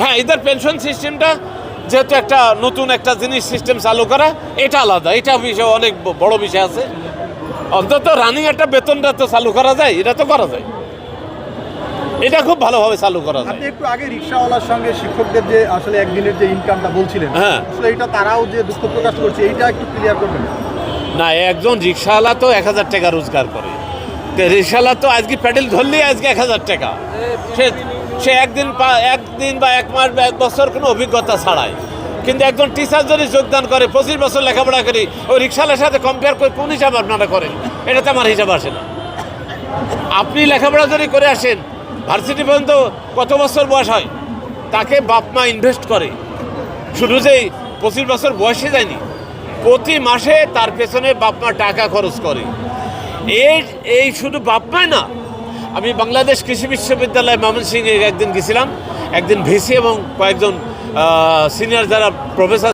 হ্যাঁ, এদের পেনশন সিস্টেমটা যেহেতু একটা নতুন একটা জিনিস সিস্টেম চালু করা, এটা আলাদা, এটা বিষয় অনেক বড় বিষয় আছে। অন্তত রানিং একটা বেতনটা তো চালু করা যায়, এটা তো করা যায়, এটা খুব ভালোভাবে চালু করা যায়। আপনি একটু আগে রিকশাওয়ালার সঙ্গে শিক্ষকদের যে আসলে একদিনের যে ইনকামটা বলছিলেন, হ্যাঁ, আসলে এটা তারাও যে দুঃখ প্রকাশ করছে, এইটা একটু ক্লিয়ার করবেন। না, একজন রিক্সাওয়ালা তো 1000 টাকা রোজগার করে, তো রিক্সাওয়ালা তো আজকে প্যাডেল ধরলেই আজকে 1000 টাকা। সে একদিন বা এক মাস বা এক বছর কোনো অভিজ্ঞতা ছাড়াই। কিন্তু একজন টিচার যদি যোগদান করে 25 বছর লেখাপড়া করি, ওই রিক্সাওয়ালার সাথে কম্পেয়ার করে কোন হিসাব আপনারা করেন? এটাতে আমার হিসাব আসে না। আপনি লেখাপড়া যদি করে আসেন, ভার্সিটি পর্যন্ত কত বছর বয়স হয়, তাকে বাপ মা ইনভেস্ট করে, শুধু যেই 25 বছর বয়সে যায়নি, প্রতি মাসে তার পেছনে বাপ মা টাকা খরচ করে। এই শুধু বাপ মাই না, আমি বাংলাদেশ কৃষি বিশ্ববিদ্যালয় ময়মনসিংহে একদিন গেছিলাম, একদিন ভিসি এবং কয়েকজন সিনিয়র যারা প্রফেসর